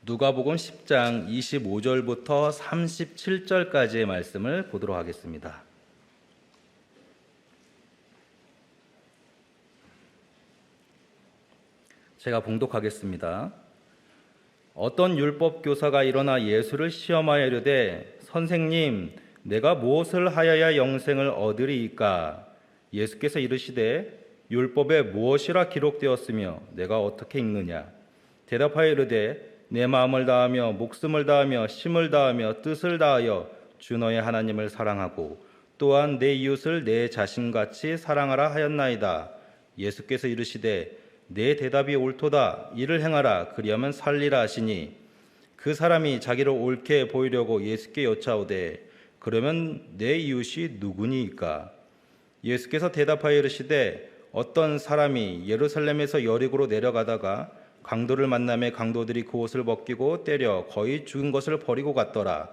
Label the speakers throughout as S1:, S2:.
S1: 누가복음 10장 25절부터 37절까지의 말씀을 보도록 하겠습니다. 제가 봉독하겠습니다. 어떤 율법 교사가 일어나 예수를 시험하여 이르되 선생님, 내가 무엇을 하여야 영생을 얻으리이까? 예수께서 이르시되 율법에 무엇이라 기록되었으며 내가 어떻게 읽느냐? 대답하여 이르되 내 마음을 다하며 목숨을 다하며 힘을 다하며 뜻을 다하여 주 너의 하나님을 사랑하고 또한 내 이웃을 내 자신같이 사랑하라 하였나이다. 예수께서 이르시되 내 대답이 옳도다. 이를 행하라. 그리하면 살리라 하시니 그 사람이 자기를 옳게 보이려고 예수께 여짜오되 그러면 내 이웃이 누구니이까? 예수께서 대답하여 이르시되 어떤 사람이 예루살렘에서 여리고로 내려가다가 강도를 만나매 강도들이 그 옷을 벗기고 때려 거의 죽은 것을 버리고 갔더라.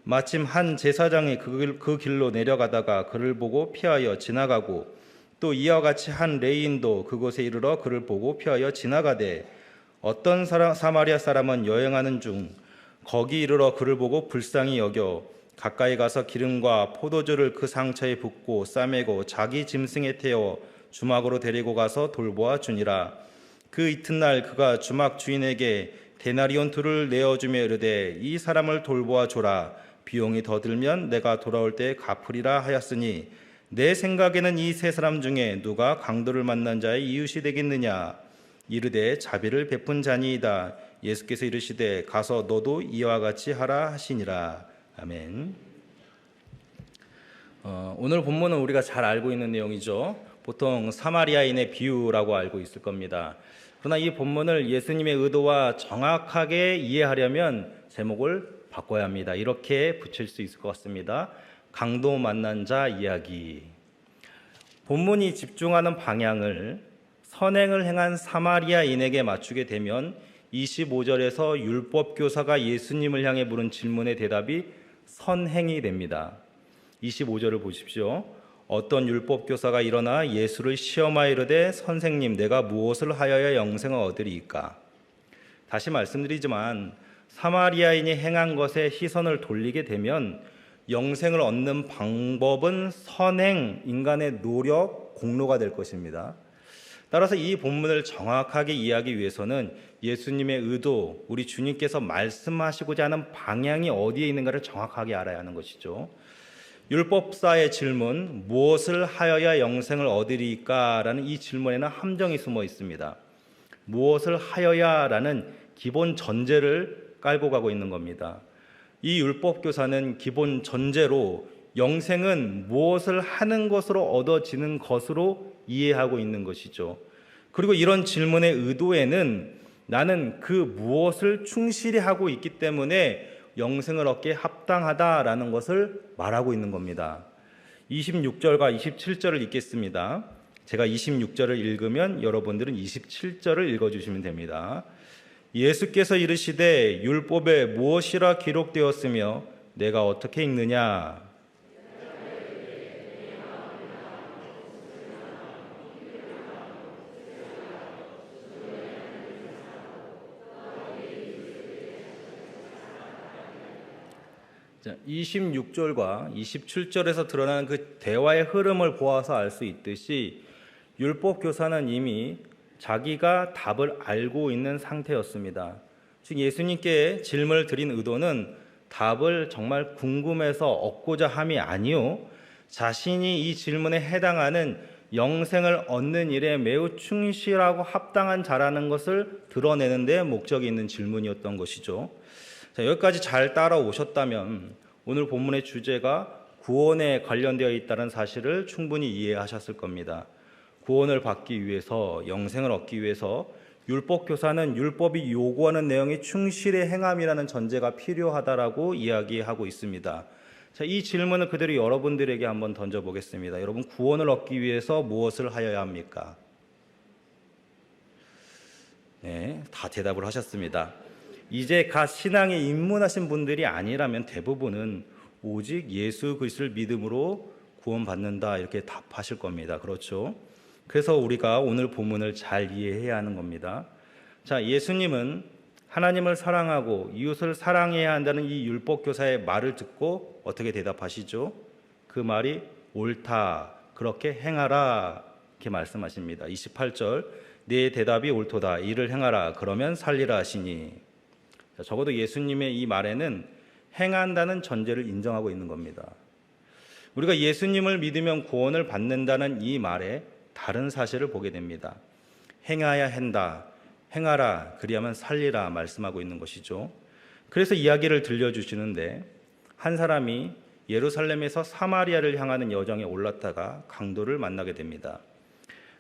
S1: 마침 한 제사장이 그 길로 내려가다가 그를 보고 피하여 지나가고 또 이와 같이 한 레위인도 그곳에 이르러 그를 보고 피하여 지나가되 어떤 사마리아 사람은 여행하는 중 거기 이르러 그를 보고 불쌍히 여겨 가까이 가서 기름과 포도주를 그 상처에 붓고 싸매고 자기 짐승에 태워 주막으로 데리고 가서 돌보아 주니라. 그 이튿날 그가 주막 주인에게 데나리온 둘을 내어주며 이르되 이 사람을 돌보아 줘라. 비용이 더 들면 내가 돌아올 때 갚으리라 하였으니 내 생각에는 이 세 사람 중에 누가 강도를 만난 자의 이웃이 되겠느냐? 이르되 자비를 베푼 자니이다. 예수께서 이르시되 가서 너도 이와 같이 하라 하시니라. 아멘. 오늘 본문은 우리가 잘 알고 있는 내용이죠. 보통 사마리아인의 비유라고 알고 있을 겁니다. 그러나 이 본문을 예수님의 의도와 정확하게 이해하려면 제목을 바꿔야 합니다. 이렇게 붙일 수 있을 것 같습니다. 강도 만난 자 이야기. 본문이 집중하는 방향을 선행을 행한 사마리아인에게 맞추게 되면 25절에서 율법 교사가 예수님을 향해 물은 질문의 대답이 선행이 됩니다. 25절을 보십시오. 어떤 율법 교사가 일어나 예수를 시험하여 이르되 선생님, 내가 무엇을 하여야 영생을 얻으리이까? 다시 말씀드리지만 사마리아인이 행한 것에 시선을 돌리게 되면 영생을 얻는 방법은 선행, 인간의 노력, 공로가 될 것입니다. 따라서 이 본문을 정확하게 이해하기 위해서는 예수님의 의도, 우리 주님께서 말씀하시고자 하는 방향이 어디에 있는가를 정확하게 알아야 하는 것이죠. 율법사의 질문, 무엇을 하여야 영생을 얻으리까? 라는 이 질문에는 함정이 숨어 있습니다. 무엇을 하여야 라는 기본 전제를 깔고 가고 있는 겁니다. 이 율법교사는 기본 전제로 영생은 무엇을 하는 것으로 얻어지는 것으로 이해하고 있는 것이죠. 그리고 이런 질문의 의도에는 나는 그 무엇을 충실히 하고 있기 때문에 영생을 얻기에 합당하다라는 것을 말하고 있는 겁니다. 26절과 27절을 읽겠습니다. 제가 26절을 읽으면 여러분들은 27절을 읽어주시면 됩니다. 예수께서 이르시되 율법에 무엇이라 기록되었으며 내가 어떻게 읽느냐? 자, 26절과 27절에서 드러나는 그 대화의 흐름을 보아서 알 수 있듯이 율법 교사는 이미 자기가 답을 알고 있는 상태였습니다. 즉 예수님께 질문을 드린 의도는 답을 정말 궁금해서 얻고자 함이 아니요, 자신이 이 질문에 해당하는 영생을 얻는 일에 매우 충실하고 합당한 자라는 것을 드러내는 데 목적이 있는 질문이었던 것이죠. 자, 여기까지 잘 따라오셨다면 오늘 본문의 주제가 구원에 관련되어 있다는 사실을 충분히 이해하셨을 겁니다. 구원을 받기 위해서, 영생을 얻기 위해서 율법 교사는 율법이 요구하는 내용이 충실히 행함이라는 전제가 필요하다라고 이야기하고 있습니다. 자, 이 질문을 그대로 여러분들에게 한번 던져보겠습니다. 여러분, 구원을 얻기 위해서 무엇을 하여야 합니까? 네, 다 대답을 하셨습니다. 이제 갓 신앙에 입문하신 분들이 아니라면 대부분은 오직 예수 그리스도를 믿음으로 구원받는다 이렇게 답하실 겁니다. 그렇죠? 그래서 우리가 오늘 본문을 잘 이해해야 하는 겁니다. 자, 예수님은 하나님을 사랑하고 이웃을 사랑해야 한다는 이 율법 교사의 말을 듣고 어떻게 대답하시죠? 그 말이 옳다, 그렇게 행하라, 이렇게 말씀하십니다. 28절, 네 대답이 옳도다, 이를 행하라, 그러면 살리라 하시니. 적어도 예수님의 이 말에는 행한다는 전제를 인정하고 있는 겁니다. 우리가 예수님을 믿으면 구원을 받는다는 이 말에 다른 사실을 보게 됩니다. 행해야 한다, 행하라, 그리하면 살리라 말씀하고 있는 것이죠. 그래서 이야기를 들려주시는데, 한 사람이 예루살렘에서 사마리아를 향하는 여정에 올랐다가 강도를 만나게 됩니다.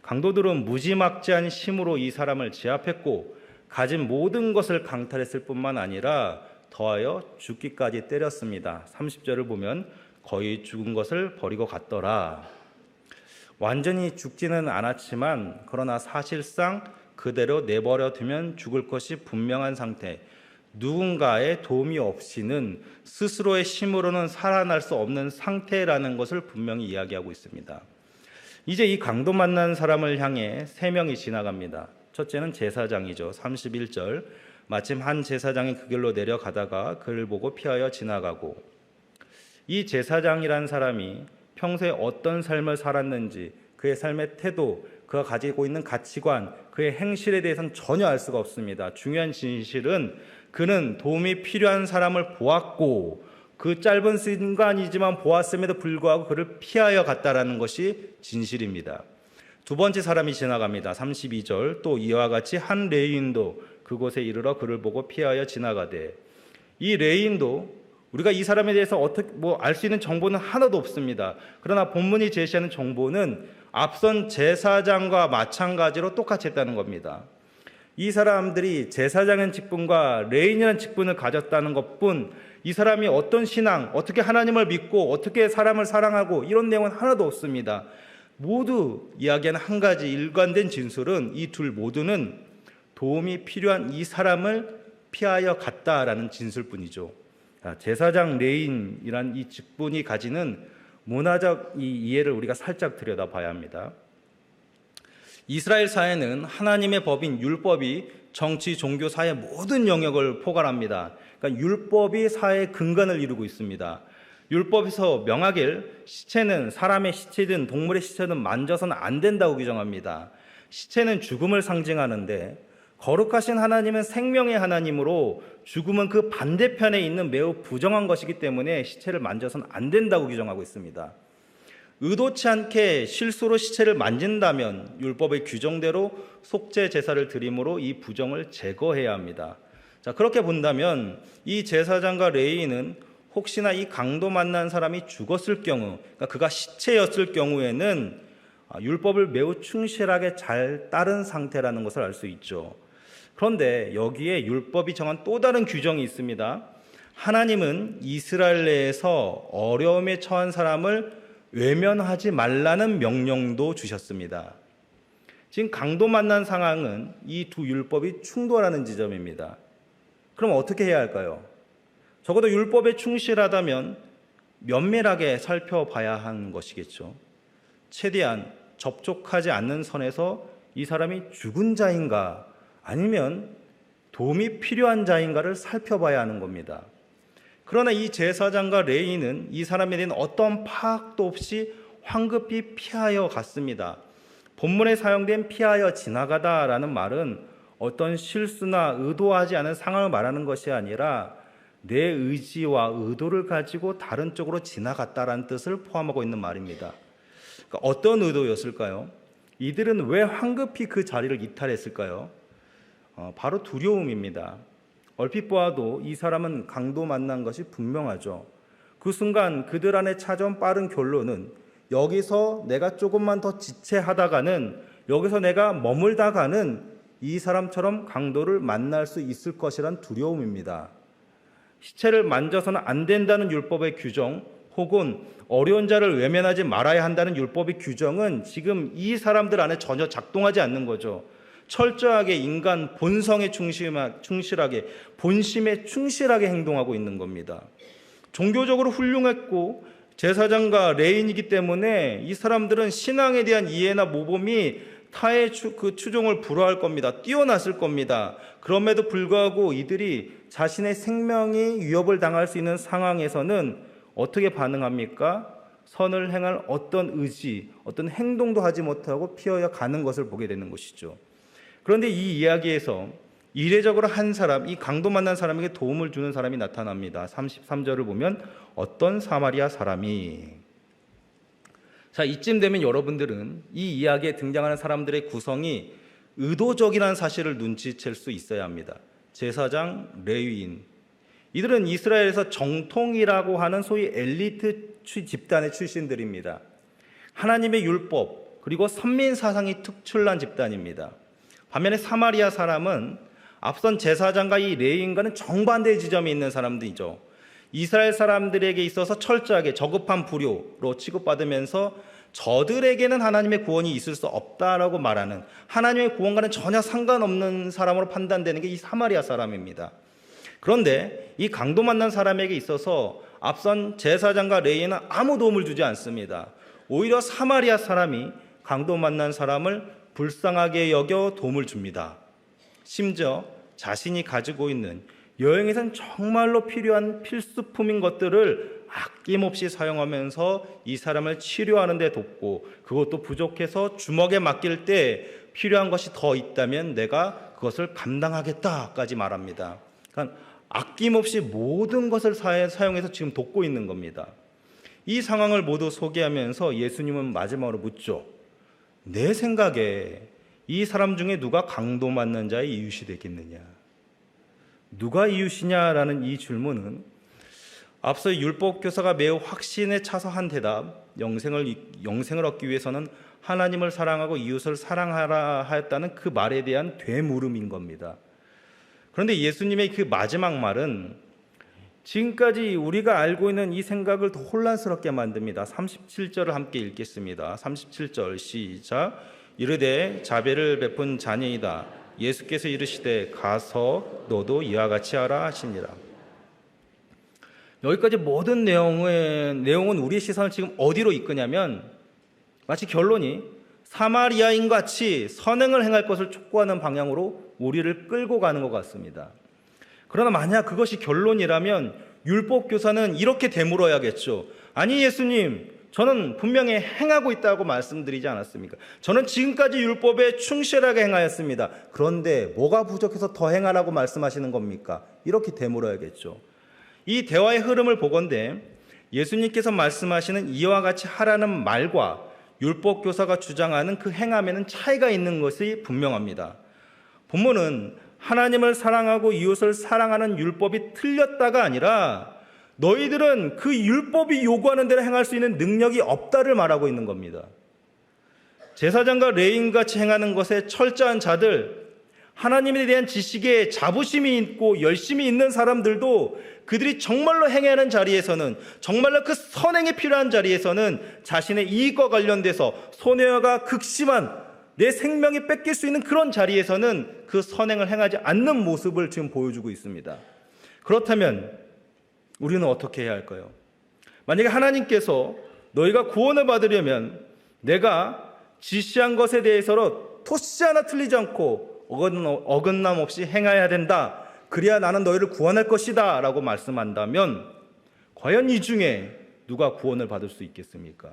S1: 강도들은 무지막지한 힘으로 이 사람을 제압했고 가진 모든 것을 강탈했을 뿐만 아니라 더하여 죽기까지 때렸습니다. 30절을 보면 거의 죽은 것을 버리고 갔더라. 완전히 죽지는 않았지만 그러나 사실상 그대로 내버려 두면 죽을 것이 분명한 상태, 누군가의 도움이 없이는 스스로의 힘으로는 살아날 수 없는 상태라는 것을 분명히 이야기하고 있습니다. 이제 이 강도 만난 사람을 향해 세 명이 지나갑니다. 첫째는 제사장이죠. 31절, 마침 한 제사장이 그 길로 내려가다가 그를 보고 피하여 지나가고, 이 제사장이란 사람이 평소에 어떤 삶을 살았는지, 그의 삶의 태도, 그가 가지고 있는 가치관, 그의 행실에 대해서는 전혀 알 수가 없습니다. 중요한 진실은 그는 도움이 필요한 사람을 보았고 그 짧은 순간이지만 보았음에도 불구하고 그를 피하여 갔다라는 것이 진실입니다. 두 번째 사람이 지나갑니다. 32절, 또 이와 같이 한 레위인도 그곳에 이르러 그를 보고 피하여 지나가되, 이 레위인도 우리가 이 사람에 대해서 어떻게 알 수 있는 정보는 하나도 없습니다. 그러나 본문이 제시하는 정보는 앞선 제사장과 마찬가지로 똑같이 했다는 겁니다. 이 사람들이 제사장의 직분과 레위인이라는 직분을 가졌다는 것뿐, 이 사람이 어떤 신앙, 어떻게 하나님을 믿고 어떻게 사람을 사랑하고 이런 내용은 하나도 없습니다. 모두 이야기하는 한 가지 일관된 진술은 이 둘 모두는 도움이 필요한 이 사람을 피하여 갔다라는 진술뿐이죠. 제사장 레위인이란 이 직분이 가지는 문화적 이 이해를 우리가 살짝 들여다봐야 합니다. 이스라엘 사회는 하나님의 법인 율법이 정치, 종교, 사회 모든 영역을 포괄합니다. 그러니까 율법이 사회의 근간을 이루고 있습니다. 율법에서 명하길 시체는 사람의 시체든 동물의 시체든 만져서는 안 된다고 규정합니다. 시체는 죽음을 상징하는데 거룩하신 하나님은 생명의 하나님으로 죽음은 그 반대편에 있는 매우 부정한 것이기 때문에 시체를 만져서는 안 된다고 규정하고 있습니다. 의도치 않게 실수로 시체를 만진다면 율법의 규정대로 속죄 제사를 드림으로 이 부정을 제거해야 합니다. 자, 그렇게 본다면 이 제사장과 레위인은 혹시나 이 강도 만난 사람이 죽었을 경우, 그러니까 그가 시체였을 경우에는 율법을 매우 충실하게 잘 따른 상태라는 것을 알 수 있죠. 그런데 여기에 율법이 정한 또 다른 규정이 있습니다. 하나님은 이스라엘 내에서 어려움에 처한 사람을 외면하지 말라는 명령도 주셨습니다. 지금 강도 만난 상황은 이 두 율법이 충돌하는 지점입니다. 그럼 어떻게 해야 할까요? 적어도 율법에 충실하다면 면밀하게 살펴봐야 하는 것이겠죠. 최대한 접촉하지 않는 선에서 이 사람이 죽은 자인가 아니면 도움이 필요한 자인가를 살펴봐야 하는 겁니다. 그러나 이 제사장과 레위인은 이 사람에 대한 어떤 파악도 없이 황급히 피하여 갔습니다. 본문에 사용된 피하여 지나가다라는 말은 어떤 실수나 의도하지 않은 상황을 말하는 것이 아니라 내 의지와 의도를 가지고 다른 쪽으로 지나갔다라는 뜻을 포함하고 있는 말입니다. 그러니까 어떤 의도였을까요? 이들은 왜 황급히 그 자리를 이탈했을까요? 바로 두려움입니다. 얼핏 보아도 이 사람은 강도 만난 것이 분명하죠. 그 순간 그들 안에 찾아온 빠른 결론은 여기서 내가 조금만 더 지체하다가는, 여기서 내가 머물다가는 이 사람처럼 강도를 만날 수 있을 것이란 두려움입니다. 시체를 만져서는 안 된다는 율법의 규정, 혹은 어려운 자를 외면하지 말아야 한다는 율법의 규정은 지금 이 사람들 안에 전혀 작동하지 않는 거죠. 철저하게 인간 본성에 충실하게, 본심에 충실하게 행동하고 있는 겁니다. 종교적으로 훌륭했고 제사장과 레인이기 때문에 이 사람들은 신앙에 대한 이해나 모범이 타의 그 추종을 불허할 겁니다. 뛰어났을 겁니다. 그럼에도 불구하고 이들이 자신의 생명이 위협을 당할 수 있는 상황에서는 어떻게 반응합니까? 선을 행할 어떤 의지, 어떤 행동도 하지 못하고 피하여 가는 것을 보게 되는 것이죠. 그런데 이 이야기에서 이례적으로 한 사람, 이 강도 만난 사람에게 도움을 주는 사람이 나타납니다. 33절을 보면 어떤 사마리아 사람이. 자, 이쯤 되면 여러분들은 이 이야기에 등장하는 사람들의 구성이 의도적이라는 사실을 눈치챌 수 있어야 합니다. 제사장, 레위인, 이들은 이스라엘에서 정통이라고 하는 소위 엘리트 집단의 출신들입니다. 하나님의 율법 그리고 선민 사상이 특출난 집단입니다. 반면에 사마리아 사람은 앞선 제사장과 이 레위인과는 정반대의 지점이 있는 사람들이죠. 이스라엘 사람들에게 있어서 철저하게 저급한 부류로 취급받으면서 저들에게는 하나님의 구원이 있을 수 없다라고 말하는, 하나님의 구원과는 전혀 상관없는 사람으로 판단되는 게 이 사마리아 사람입니다. 그런데 이 강도 만난 사람에게 있어서 앞선 제사장과 레위인은 아무 도움을 주지 않습니다. 오히려 사마리아 사람이 강도 만난 사람을 불쌍하게 여겨 도움을 줍니다. 심지어 자신이 가지고 있는 여행에선 정말로 필요한 필수품인 것들을 아낌없이 사용하면서 이 사람을 치료하는 데 돕고, 그것도 부족해서 주먹에 맡길 때 필요한 것이 더 있다면 내가 그것을 감당하겠다까지 말합니다. 그러니까 아낌없이 모든 것을 사용해서 지금 돕고 있는 겁니다. 이 상황을 모두 소개하면서 예수님은 마지막으로 묻죠. 내 생각에 이 사람 중에 누가 강도 맞는 자의 이웃이 되겠느냐? 누가 이웃이냐라는 이 질문은 앞서 율법 교사가 매우 확신에 차서 한 대답, 영생을 얻기 위해서는 하나님을 사랑하고 이웃을 사랑하라 하였다는 그 말에 대한 되물음인 겁니다. 그런데 예수님의 그 마지막 말은 지금까지 우리가 알고 있는 이 생각을 더 혼란스럽게 만듭니다. 37절을 함께 읽겠습니다. 37절 시작. 이르되 자비를 베푼 자녀이다. 예수께서 이르시되 가서 너도 이와 같이 하라 하시니라. 여기까지 모든 내용은 우리의 시선을 지금 어디로 이끄냐면 마치 결론이 사마리아인 같이 선행을 행할 것을 촉구하는 방향으로 우리를 끌고 가는 것 같습니다. 그러나 만약 그것이 결론이라면 율법 교사는 이렇게 되물어야겠죠. 아니 예수님, 저는 분명히 행하고 있다고 말씀드리지 않았습니까? 저는 지금까지 율법에 충실하게 행하였습니다. 그런데 뭐가 부족해서 더 행하라고 말씀하시는 겁니까? 이렇게 되물어야겠죠. 이 대화의 흐름을 보건대 예수님께서 말씀하시는 이와 같이 하라는 말과 율법 교사가 주장하는 그 행함에는 차이가 있는 것이 분명합니다. 본문은 하나님을 사랑하고 이웃을 사랑하는 율법이 틀렸다가 아니라 너희들은 그 율법이 요구하는 대로 행할 수 있는 능력이 없다를 말하고 있는 겁니다. 제사장과 레위인같이 행하는 것에 철저한 자들, 하나님에 대한 지식에 자부심이 있고 열심이 있는 사람들도 그들이 정말로 행해야 하는 자리에서는, 정말로 그 선행이 필요한 자리에서는 자신의 이익과 관련돼서 손해가 극심한 내 생명이 뺏길 수 있는 그런 자리에서는 그 선행을 행하지 않는 모습을 지금 보여주고 있습니다. 그렇다면 우리는 어떻게 해야 할까요? 만약에 하나님께서 너희가 구원을 받으려면 내가 지시한 것에 대해서 토시 하나 틀리지 않고 어긋남 없이 행해야 된다. 그래야 나는 너희를 구원할 것이다 라고 말씀한다면 과연 이 중에 누가 구원을 받을 수 있겠습니까?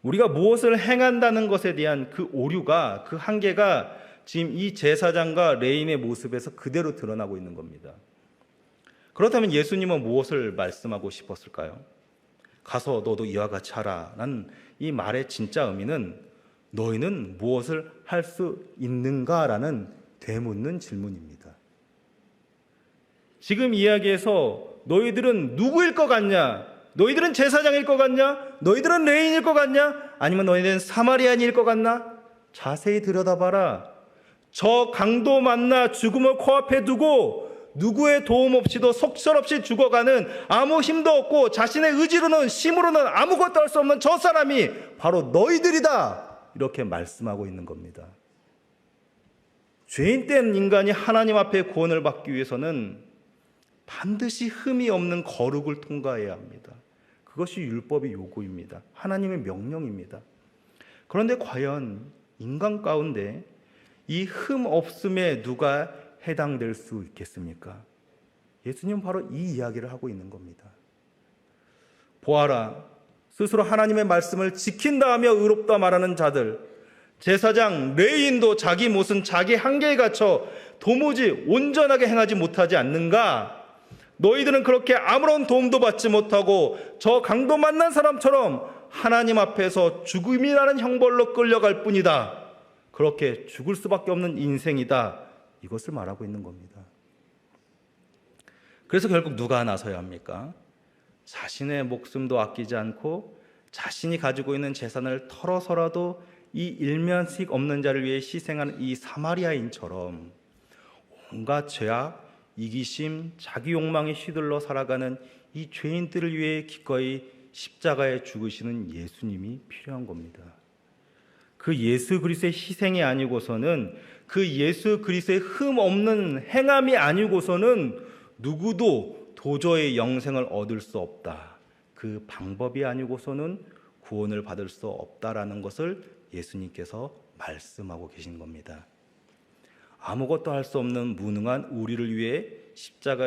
S1: 우리가 무엇을 행한다는 것에 대한 그 오류가, 그 한계가 지금 이 제사장과 레인의 모습에서 그대로 드러나고 있는 겁니다. 그렇다면 예수님은 무엇을 말씀하고 싶었을까요? 가서 너도 이와 같이 하라 라는 이 말의 진짜 의미는 너희는 무엇을 할 수 있는가라는 되묻는 질문입니다. 지금 이야기에서 너희들은 누구일 것 같냐? 너희들은 제사장일 것 같냐? 너희들은 레인일 것 같냐? 아니면 너희들은 사마리아인일 것 같나? 자세히 들여다봐라. 저 강도 만나 죽음을 코앞에 두고 누구의 도움 없이도 속절없이 죽어가는, 아무 힘도 없고 자신의 의지로는 힘으로는 아무것도 할 수 없는 저 사람이 바로 너희들이다. 이렇게 말씀하고 있는 겁니다. 죄인된 인간이 하나님 앞에 구원을 받기 위해서는 반드시 흠이 없는 거룩을 통과해야 합니다. 그것이 율법의 요구입니다. 하나님의 명령입니다. 그런데 과연 인간 가운데 이 흠 없음에 누가 해당될 수 있겠습니까? 예수님은 바로 이 이야기를 하고 있는 겁니다. 보아라, 스스로 하나님의 말씀을 지킨다 하며 의롭다 말하는 자들, 제사장 레위인도 자기 못은 자기 한계에 갇혀 도무지 온전하게 행하지 못하지 않는가? 너희들은 그렇게 아무런 도움도 받지 못하고 저 강도 만난 사람처럼 하나님 앞에서 죽음이라는 형벌로 끌려갈 뿐이다. 그렇게 죽을 수밖에 없는 인생이다. 이것을 말하고 있는 겁니다. 그래서 결국 누가 나서야 합니까? 자신의 목숨도 아끼지 않고 자신이 가지고 있는 재산을 털어서라도 이 일면식 없는 자를 위해 희생하는 이 사마리아인처럼 온갖 죄악, 이기심, 자기 욕망에 휘둘러 살아가는 이 죄인들을 위해 기꺼이 십자가에 죽으시는 예수님이 필요한 겁니다. 그 예수 그리스도의 희생이 아니고서는, 그 예수 그리스도의 흠 없는 행함이 아니고서는 누구도 도저히 영생을 얻을 수 없다. 그 방법이 아니고서는 구원을 받을 수 없다라는 것을 예수님께서 말씀하고 계신 겁니다. 아무것도 할 수 없는 무능한 우리를 위해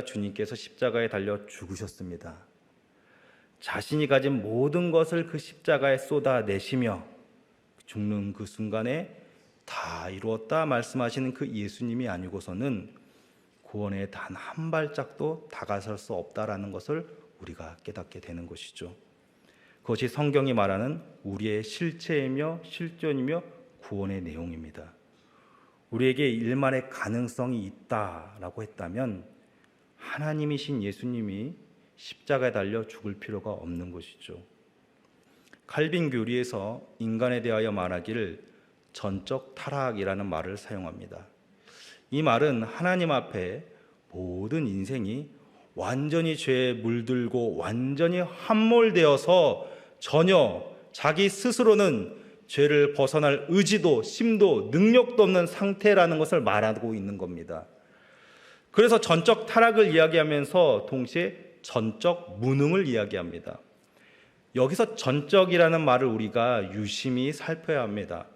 S1: 주님께서 십자가에 달려 죽으셨습니다. 자신이 가진 모든 것을 그 십자가에 쏟아내시며 죽는 그 순간에 다 이루었다 말씀하시는 그 예수님이 아니고서는 구원에 단 한 발짝도 다가설 수 없다라는 것을 우리가 깨닫게 되는 것이죠. 그것이 성경이 말하는 우리의 실체이며 실존이며 구원의 내용입니다. 우리에게 일만의 가능성이 있다라고 했다면 하나님이신 예수님이 십자가에 달려 죽을 필요가 없는 것이죠. 칼빈 교리에서 인간에 대하여 말하기를 전적 타락이라는 말을 사용합니다. 이 말은 하나님 앞에 모든 인생이 완전히 죄에 물들고 완전히 함몰되어서 전혀 자기 스스로는 죄를 벗어날 의지도 심도 능력도 없는 상태라는 것을 말하고 있는 겁니다. 그래서 전적 타락을 이야기하면서 동시에 전적 무능을 이야기합니다. 여기서 전적이라는 말을 우리가 유심히 살펴야 합니다.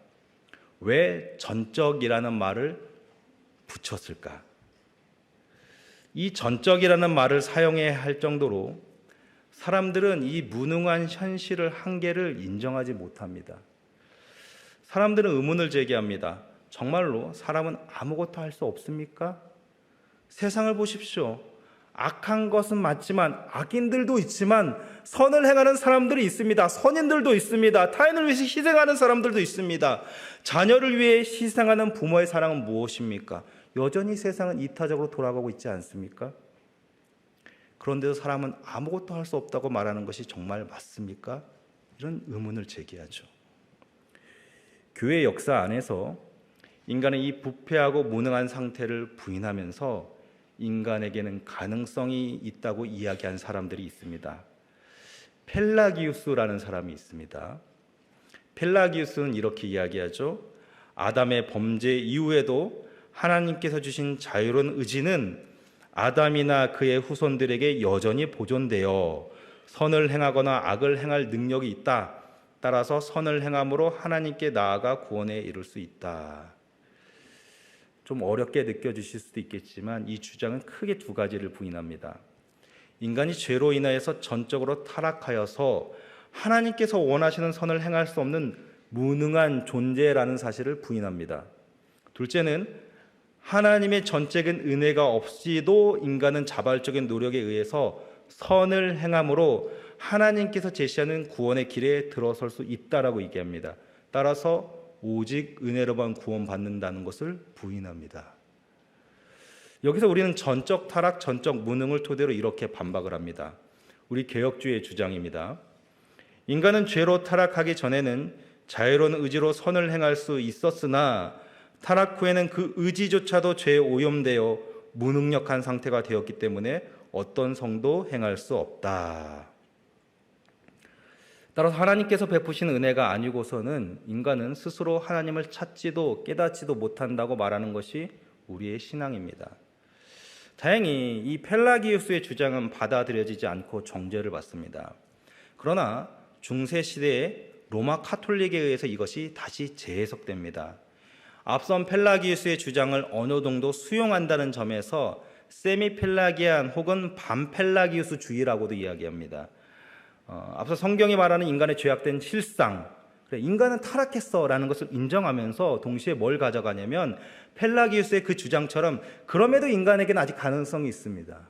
S1: 왜 전적이라는 말을 붙였을까? 이 전적이라는 말을 사용해야 할 정도로 사람들은 이 무능한 현실을 한계를 인정하지 못합니다. 사람들은 의문을 제기합니다. 정말로 사람은 아무것도 할 수 없습니까? 세상을 보십시오. 악한 것은 맞지만 악인들도 있지만 선을 행하는 사람들이 있습니다. 선인들도 있습니다. 타인을 위해서 희생하는 사람들도 있습니다. 자녀를 위해 희생하는 부모의 사랑은 무엇입니까? 여전히 세상은 이타적으로 돌아가고 있지 않습니까? 그런데도 사람은 아무것도 할 수 없다고 말하는 것이 정말 맞습니까? 이런 의문을 제기하죠. 교회 역사 안에서 인간의 이 부패하고 무능한 상태를 부인하면서 인간에게는 가능성이 있다고 이야기한 사람들이 있습니다. 펠라기우스라는 사람이 있습니다. 펠라기우스는 이렇게 이야기하죠. 아담의 범죄 이후에도 하나님께서 주신 자유로운 의지는 아담이나 그의 후손들에게 여전히 보존되어 선을 행하거나 악을 행할 능력이 있다. 따라서 선을 행함으로 하나님께 나아가 구원에 이룰 수 있다. 좀 어렵게 느껴지실 수도 있겠지만 이 주장은 크게 두 가지를 부인합니다. 인간이 죄로 인하여서 전적으로 타락하여서 하나님께서 원하시는 선을 행할 수 없는 무능한 존재라는 사실을 부인합니다. 둘째는 하나님의 전적인 은혜가 없이도 인간은 자발적인 노력에 의해서 선을 행함으로 하나님께서 제시하는 구원의 길에 들어설 수 있다라고 얘기합니다. 따라서 오직 은혜로만 구원받는다는 것을 부인합니다. 여기서 우리는 전적 타락, 전적 무능을 토대로 이렇게 반박을 합니다. 우리 개혁주의의 주장입니다. 인간은 죄로 타락하기 전에는 자유로운 의지로 선을 행할 수 있었으나 타락 후에는 그 의지조차도 죄에 오염되어 무능력한 상태가 되었기 때문에 어떤 성도 행할 수 없다. 따라서 하나님께서 베푸신 은혜가 아니고서는 인간은 스스로 하나님을 찾지도 깨닫지도 못한다고 말하는 것이 우리의 신앙입니다. 다행히 이 펠라기우스의 주장은 받아들여지지 않고 정죄를 받습니다. 그러나 중세 시대에 로마 카톨릭에 의해서 이것이 다시 재해석됩니다. 앞선 펠라기우스의 주장을 어느 정도 수용한다는 점에서 세미펠라기안 혹은 반펠라기우스주의라고도 이야기합니다. 앞서 성경이 말하는 인간의 죄악된 실상, 인간은 타락했어라는 것을 인정하면서 동시에 뭘 가져가냐면 펠라기우스의 그 주장처럼 그럼에도 인간에게는 아직 가능성이 있습니다.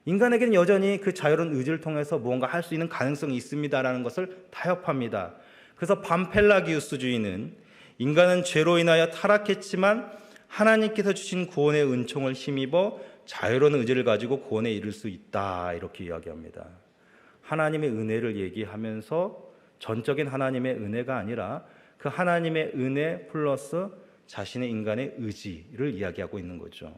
S1: 인간에게는 여전히 그 자유로운 의지를 통해서 무언가 할 수 있는 가능성이 있습니다라는 것을 타협합니다. 그래서 반펠라기우스주의는 인간은 죄로 인하여 타락했지만 하나님께서 주신 구원의 은총을 힘입어 자유로운 의지를 가지고 구원에 이를 수 있다, 이렇게 이야기합니다. 하나님의 은혜를 얘기하면서 전적인 하나님의 은혜가 아니라 그 하나님의 은혜 플러스 자신의 인간의 의지를 이야기하고 있는 거죠.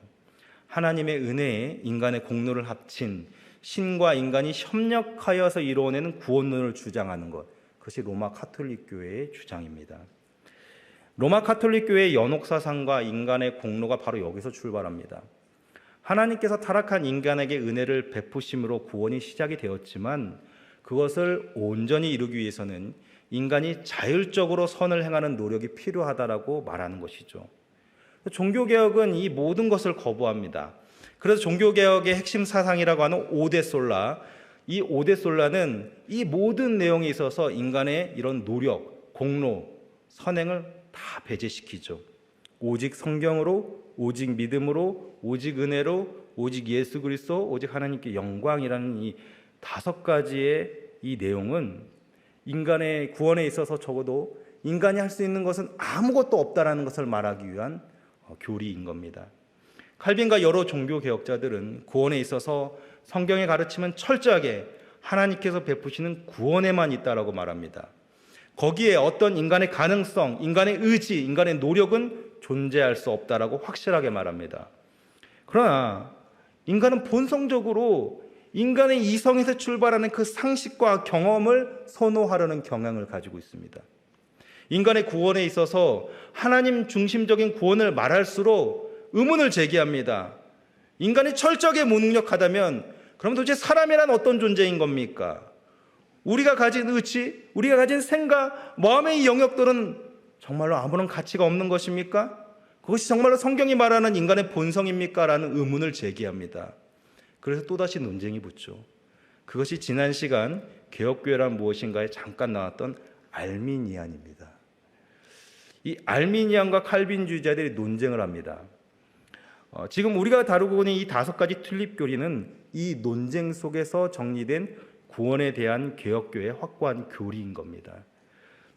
S1: 하나님의 은혜에 인간의 공로를 합친 신과 인간이 협력하여서 이루어내는 구원론을 주장하는 것, 그것이 로마 카톨릭 교회의 주장입니다. 로마 카톨릭 교회의 연옥사상과 인간의 공로가 바로 여기서 출발합니다. 하나님께서 타락한 인간에게 은혜를 베푸심으로 구원이 시작이 되었지만 그것을 온전히 이루기 위해서는 인간이 자율적으로 선을 행하는 노력이 필요하다라고 말하는 것이죠. 종교개혁은 이 모든 것을 거부합니다. 그래서 종교개혁의 핵심 사상이라고 하는 오데솔라, 이 오데솔라는 이 모든 내용에 있어서 인간의 이런 노력, 공로, 선행을 다 배제시키죠. 오직 성경으로, 오직 믿음으로, 오직 은혜로, 오직 예수 그리스도, 오직 하나님께 영광이라는 이 5가지의 이 내용은 인간의 구원에 있어서 적어도 인간이 할 수 있는 것은 아무것도 없다라는 것을 말하기 위한 교리인 겁니다. 칼빈과 여러 종교 개혁자들은 구원에 있어서 성경의 가르침은 철저하게 하나님께서 베푸시는 구원에만 있다라고 말합니다. 거기에 어떤 인간의 가능성, 인간의 의지, 인간의 노력은 존재할 수 없다라고 확실하게 말합니다. 그러나 인간은 본성적으로 인간의 이성에서 출발하는 그 상식과 경험을 선호하려는 경향을 가지고 있습니다. 인간의 구원에 있어서 하나님 중심적인 구원을 말할수록 의문을 제기합니다. 인간이 철저하게 무능력하다면 그럼 도대체 사람이란 어떤 존재인 겁니까? 우리가 가진 의지, 우리가 가진 생각, 마음의 이 영역들은 정말로 아무런 가치가 없는 것입니까? 그것이 정말로 성경이 말하는 인간의 본성입니까? 라는 의문을 제기합니다. 그래서 또다시 논쟁이 붙죠. 그것이 지난 시간 개혁교회란 무엇인가에 잠깐 나왔던 알미니안입니다. 이 알미니안과 칼빈주의자들이 논쟁을 합니다. 지금 우리가 다루고 있는 이 5가지 튤립 교리는 이 논쟁 속에서 정리된 구원에 대한 개혁교회의 확고한 교리인 겁니다.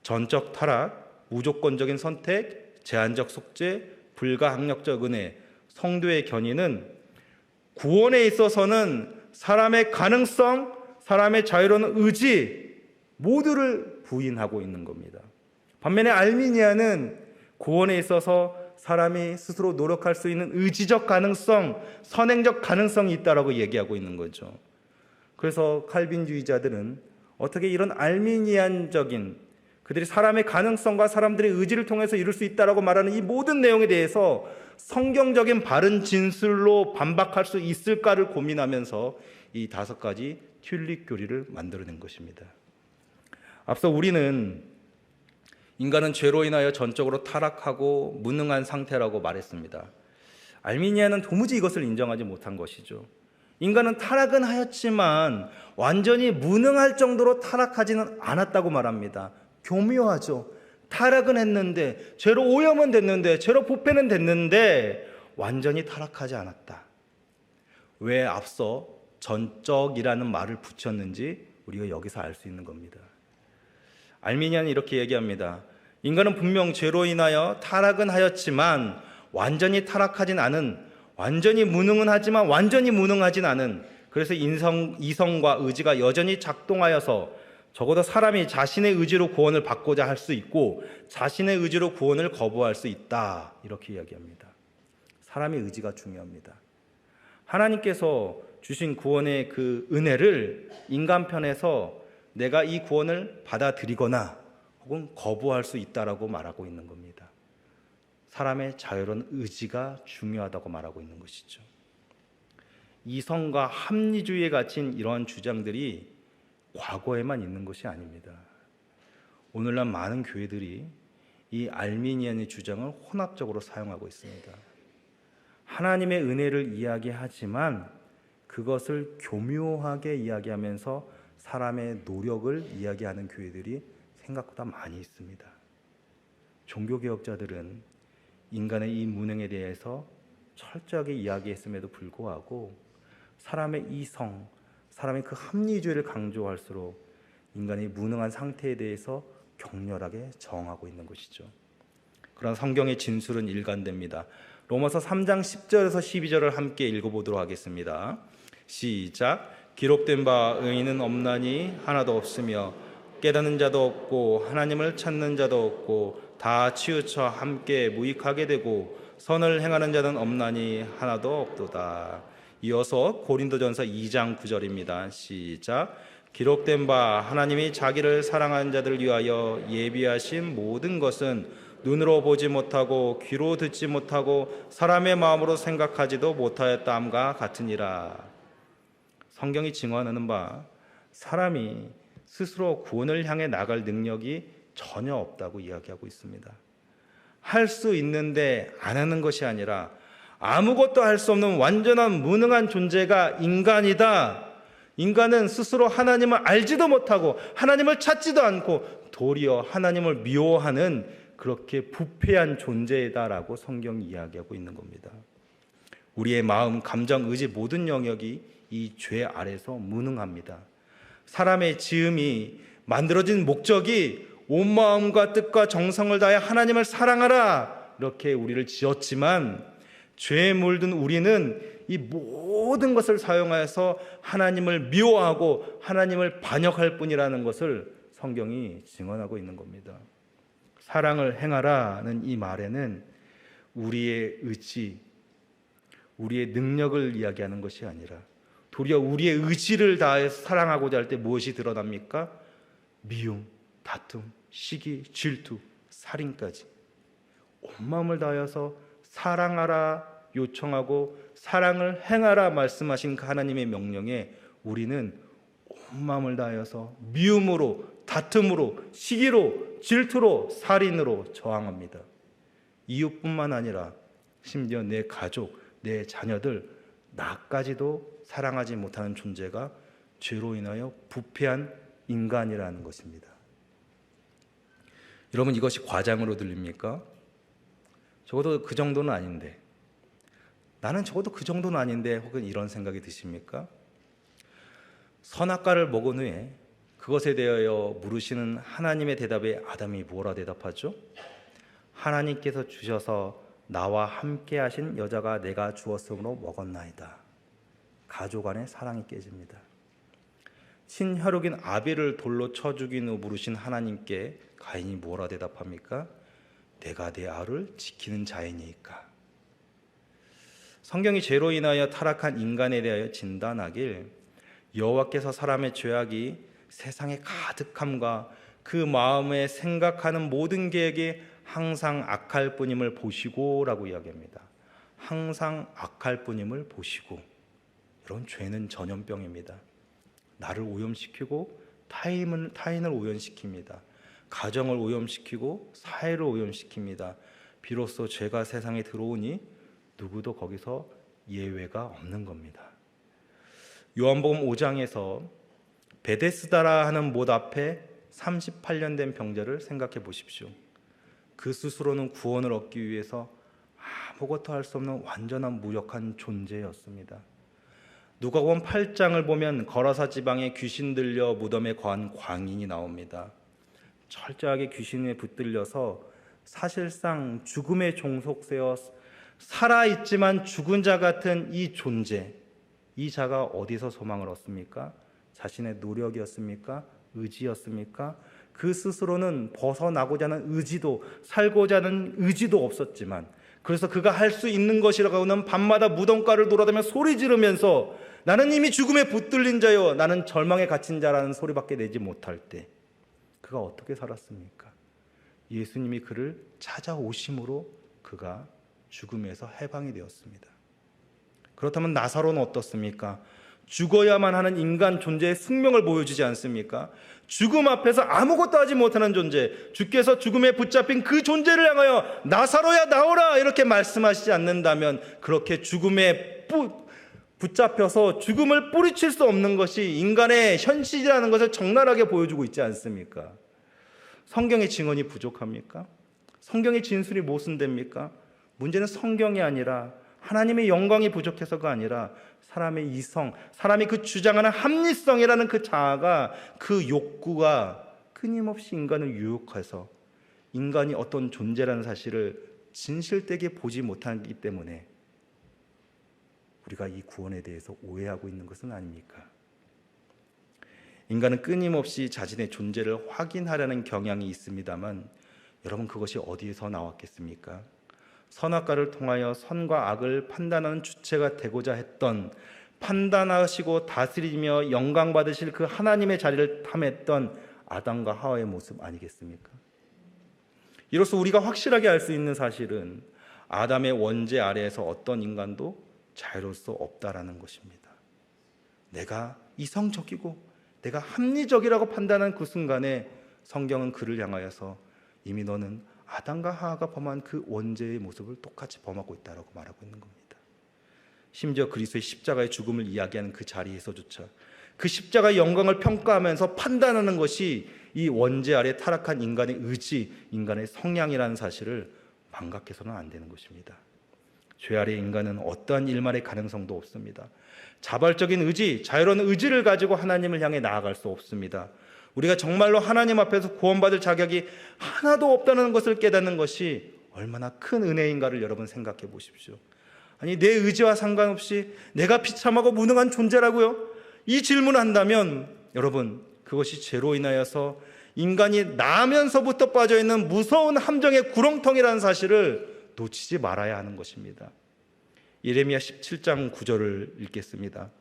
S1: 전적 타락, 무조건적인 선택, 제한적 속죄, 불가항력적 은혜, 성도의 견인은 구원에 있어서는 사람의 가능성, 사람의 자유로운 의지 모두를 부인하고 있는 겁니다. 반면에 알미니아는 구원에 있어서 사람이 스스로 노력할 수 있는 의지적 가능성, 선행적 가능성이 있다라고 얘기하고 있는 거죠. 그래서 칼빈주의자들은 어떻게 이런 알미니안적인 그들이 사람의 가능성과 사람들의 의지를 통해서 이룰 수 있다라고 말하는 이 모든 내용에 대해서 성경적인 바른 진술로 반박할 수 있을까를 고민하면서 이 5가지 튤립 교리를 만들어낸 것입니다. 앞서 우리는 인간은 죄로 인하여 전적으로 타락하고 무능한 상태라고 말했습니다. 알미니아는 도무지 이것을 인정하지 못한 것이죠. 인간은 타락은 하였지만 완전히 무능할 정도로 타락하지는 않았다고 말합니다. 교묘하죠. 타락은 했는데, 죄로 오염은 됐는데, 죄로 부패는 됐는데 완전히 타락하지 않았다. 왜 앞서 전적이라는 말을 붙였는지 우리가 여기서 알 수 있는 겁니다. 알미니아는 이렇게 얘기합니다. 인간은 분명 죄로 인하여 타락은 하였지만 완전히 타락하진 않은, 완전히 무능은 하지만 완전히 무능하진 않은, 그래서 이성과 의지가 여전히 작동하여서 적어도 사람이 자신의 의지로 구원을 받고자 할 수 있고 자신의 의지로 구원을 거부할 수 있다, 이렇게 이야기합니다. 사람의 의지가 중요합니다. 하나님께서 주신 구원의 그 은혜를 인간 편에서 내가 이 구원을 받아들이거나 혹은 거부할 수 있다라고 말하고 있는 겁니다. 사람의 자유로운 의지가 중요하다고 말하고 있는 것이죠. 이성과 합리주의에 갇힌 이러한 주장들이 과거에만 있는 것이 아닙니다. 오늘날 많은 교회들이 이 알미니안의 주장을 혼합적으로 사용하고 있습니다. 하나님의 은혜를 이야기하지만 그것을 교묘하게 이야기하면서 사람의 노력을 이야기하는 교회들이 생각보다 많이 있습니다. 종교개혁자들은 인간의 이 무능에 대해서 철저하게 이야기했음에도 불구하고 사람의 이성, 사람의 그 합리주의를 강조할수록 인간의 무능한 상태에 대해서 격렬하게 저항하고 있는 것이죠. 그런 성경의 진술은 일관됩니다. 로마서 3장 10절에서 12절을 함께 읽어보도록 하겠습니다. 시작. 기록된 바 의인은 없나니 하나도 없으며 깨닫는 자도 없고 하나님을 찾는 자도 없고 다 치우쳐 함께 무익하게 되고 선을 행하는 자는 없나니 하나도 없도다. 이어서 고린도전서 2장 9절입니다. 시작. 기록된 바 하나님이 자기를 사랑하는 자들을 위하여 예비하신 모든 것은 눈으로 보지 못하고 귀로 듣지 못하고 사람의 마음으로 생각하지도 못하였다함과 같으니라. 성경이 증언하는 바 사람이 스스로 구원을 향해 나갈 능력이 전혀 없다고 이야기하고 있습니다. 할 수 있는데 안 하는 것이 아니라 아무것도 할 수 없는 완전한 무능한 존재가 인간이다. 인간은 스스로 하나님을 알지도 못하고 하나님을 찾지도 않고 도리어 하나님을 미워하는 그렇게 부패한 존재다라고 성경이 이야기하고 있는 겁니다. 우리의 마음, 감정, 의지 모든 영역이 이 죄 아래서 무능합니다. 사람의 지음이 만들어진 목적이 온 마음과 뜻과 정성을 다해 하나님을 사랑하라 이렇게 우리를 지었지만 죄에 물든 우리는 이 모든 것을 사용하여서 하나님을 미워하고 하나님을 반역할 뿐이라는 것을 성경이 증언하고 있는 겁니다. 사랑을 행하라는 이 말에는 우리의 의지, 우리의 능력을 이야기하는 것이 아니라 도리어 우리의 의지를 다해서 사랑하고자 할 때 무엇이 드러납니까? 미움, 다툼, 시기, 질투, 살인까지 온 마음을 다해서 사랑하라 요청하고 사랑을 행하라 말씀하신 그 하나님의 명령에 우리는 온 마음을 다해서 미움으로, 다툼으로, 시기로, 질투로, 살인으로 저항합니다. 이웃뿐만 아니라 심지어 내 가족, 내 자녀들, 나까지도 사랑하지 못하는 존재가 죄로 인하여 부패한 인간이라는 것입니다. 여러분, 이것이 과장으로 들립니까? 적어도 그 정도는 아닌데, 나는 적어도 그 정도는 아닌데 혹은 이런 생각이 드십니까? 선악과를 먹은 후에 그것에 대하여 물으시는 하나님의 대답에 아담이 뭐라 대답하죠? 하나님께서 주셔서 나와 함께 하신 여자가 내가 주었으므로 먹었나이다. 가족 안에 사랑이 깨집니다. 친혈육인 아벨을 돌로 쳐 죽인 후 물으신 하나님께 가인이 뭐라 대답합니까? 내가 내 아우를 지키는 자이니까. 성경이 죄로 인하여 타락한 인간에 대하여 진단하길 여호와께서 사람의 죄악이 세상에 가득함과 그 마음에 생각하는 모든 계획이 항상 악할 뿐임을 보시고 라고 이야기합니다. 항상 악할 뿐임을 보시고. 여러분, 죄는 전염병입니다. 나를 오염시키고 타인을 오염시킵니다. 가정을 오염시키고 사회를 오염시킵니다. 비로소 죄가 세상에 들어오니 누구도 거기서 예외가 없는 겁니다. 요한복음 5장에서 베데스다라 하는 못 앞에 38년 된 병자를 생각해 보십시오. 그 스스로는 구원을 얻기 위해서 아무것도 할 수 없는 완전한 무력한 존재였습니다. 누가복음 8장을 보면 거라사 지방에 귀신 들려 무덤에 거한 광인이 나옵니다. 철저하게 귀신에 붙들려서 사실상 죽음에 종속되어 살아있지만 죽은 자 같은 이 존재, 이 자가 어디서 소망을 얻습니까? 자신의 노력이었습니까? 의지였습니까? 그 스스로는 벗어나고자 하는 의지도, 살고자 하는 의지도 없었지만, 그래서 그가 할 수 있는 것이라고는 밤마다 무덤가를 돌아다니며 소리 지르면서 나는 이미 죽음에 붙들린 자요, 나는 절망에 갇힌 자라는 소리밖에 내지 못할 때 그가 어떻게 살았습니까? 예수님이 그를 찾아오심으로 그가 죽음에서 해방이 되었습니다. 그렇다면 나사로는 어떻습니까? 죽어야만 하는 인간 존재의 숙명을 보여주지 않습니까? 죽음 앞에서 아무것도 하지 못하는 존재, 주께서 죽음에 붙잡힌 그 존재를 향하여 나사로야 나오라 이렇게 말씀하시지 않는다면 그렇게 죽음에 붙잡혀서 죽음을 뿌리칠 수 없는 것이 인간의 현실이라는 것을 적나라하게 보여주고 있지 않습니까? 성경의 증언이 부족합니까? 성경의 진술이 모순됩니까? 문제는 성경이 아니라 하나님의 영광이 부족해서가 아니라 사람의 이성, 사람이 그 주장하는 합리성이라는 그 자아가, 그 욕구가 끊임없이 인간을 유혹해서 인간이 어떤 존재라는 사실을 진실되게 보지 못하기 때문에 우리가 이 구원에 대해서 오해하고 있는 것은 아닙니까? 인간은 끊임없이 자신의 존재를 확인하려는 경향이 있습니다만 여러분, 그것이 어디에서 나왔겠습니까? 선악과를 통하여 선과 악을 판단하는 주체가 되고자 했던, 판단하시고 다스리며 영광 받으실 그 하나님의 자리를 탐했던 아담과 하와의 모습 아니겠습니까? 이로써 우리가 확실하게 알 수 있는 사실은 아담의 원죄 아래에서 어떤 인간도 자유로울 수 없다라는 것입니다. 내가 이성적이고 내가 합리적이라고 판단한 그 순간에 성경은 그를 향하여서 이미 너는 아담과 하와가 범한 그 원죄의 모습을 똑같이 범하고 있다라고 말하고 있는 겁니다. 심지어 그리스도의 십자가의 죽음을 이야기하는 그 자리에서조차 그 십자가의 영광을 평가하면서 판단하는 것이 이 원죄 아래 타락한 인간의 의지, 인간의 성향이라는 사실을 망각해서는 안 되는 것입니다. 죄 아래 인간은 어떠한 일말의 가능성도 없습니다. 자발적인 의지, 자유로운 의지를 가지고 하나님을 향해 나아갈 수 없습니다. 우리가 정말로 하나님 앞에서 구원받을 자격이 하나도 없다는 것을 깨닫는 것이 얼마나 큰 은혜인가를 여러분 생각해 보십시오. 아니, 내 의지와 상관없이 내가 비참하고 무능한 존재라고요? 이 질문을 한다면 여러분, 그것이 죄로 인하여서 인간이 나면서부터 빠져있는 무서운 함정의 구렁텅이라는 사실을 놓치지 말아야 하는 것입니다. 예레미야 17장 9절을 읽겠습니다.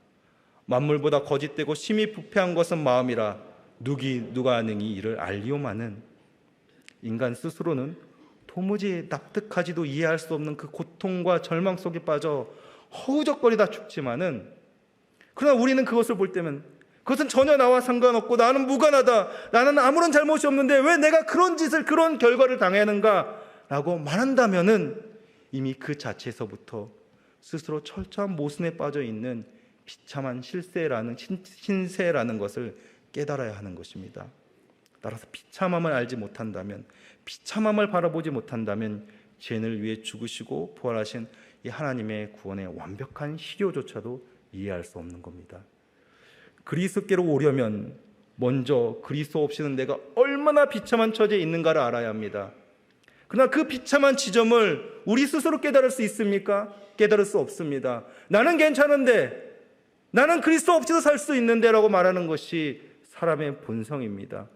S1: 만물보다 거짓되고 심히 부패한 것은 마음이라 누가 능히 이를 알리오마는. 인간 스스로는 도무지 납득하지도 이해할 수 없는 그 고통과 절망 속에 빠져 허우적거리다 죽지만은, 그러나 우리는 그것을 볼 때면 그것은 전혀 나와 상관없고 나는 무관하다, 나는 아무런 잘못이 없는데 왜 내가 그런 짓을, 그런 결과를 당하는가 라고 말한다면은 이미 그 자체에서부터 스스로 철저한 모순에 빠져 있는 비참한 신세라는 것을 깨달아야 하는 것입니다. 따라서 비참함을 알지 못한다면, 비참함을 바라보지 못한다면 죄인을 위해 죽으시고 부활하신 이 하나님의 구원의 완벽한 시료조차도 이해할 수 없는 겁니다. 그리스도께로 오려면 먼저 그리스도 없이는 내가 얼마나 비참한 처지에 있는가를 알아야 합니다. 그러나 그 비참한 지점을 우리 스스로 깨달을 수 있습니까? 깨달을 수 없습니다. 나는 괜찮은데, 나는 그리스도 없이도 살 수 있는데 라고 말하는 것이 사람의 본성입니다.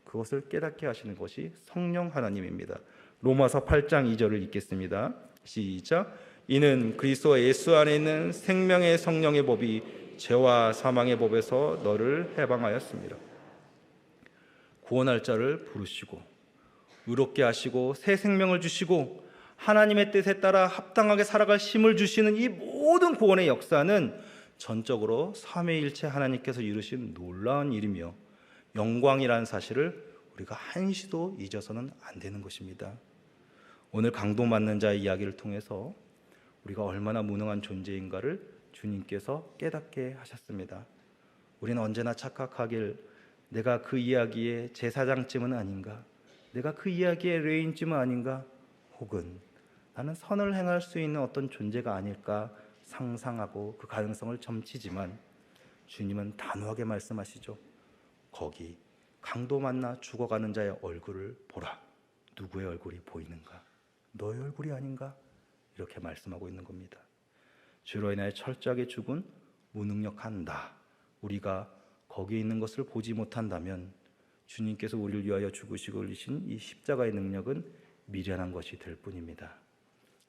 S1: 그것을 깨닫게 하시는 것이 성령 하나님입니다. 로마서 8장 2절을 읽겠습니다. 시작. 이는 그리스도 예수 안에 있는 생명의 성령의 법이 죄와 사망의 법에서 너를 해방하였습니다. 구원할 자를 부르시고 의롭게 하시고 새 생명을 주시고 하나님의 뜻에 따라 합당하게 살아갈 힘을 주시는 이 모든 구원의 역사는 전적으로 삼위일체 하나님께서 이루신 놀라운 일이며 영광이라는 사실을 우리가 한시도 잊어서는 안 되는 것입니다. 오늘 강도 맞는 자의 이야기를 통해서 우리가 얼마나 무능한 존재인가를 주님께서 깨닫게 하셨습니다. 우리는 언제나 착각하길, 내가 그 이야기의 제사장쯤은 아닌가, 내가 그 이야기의 레인쯤은 아닌가, 혹은 나는 선을 행할 수 있는 어떤 존재가 아닐까 상상하고 그 가능성을 점치지만 주님은 단호하게 말씀하시죠. 거기 강도 만나 죽어가는 자의 얼굴을 보라. 누구의 얼굴이 보이는가? 너의 얼굴이 아닌가? 이렇게 말씀하고 있는 겁니다. 죄로 인하여 철저하게 죽은 무능력한 나, 우리가 거기에 있는 것을 보지 못한다면 주님께서 우리를 위하여 죽으시고 흘리신 이 십자가의 능력은 미련한 것이 될 뿐입니다.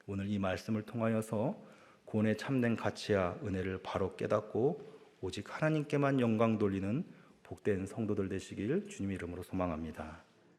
S1: 오늘 이 말씀을 통하여서 구원의 참된 가치와 은혜를 바로 깨닫고 오직 하나님께만 영광 돌리는 복된 성도들 되시길 주님의 이름으로 소망합니다.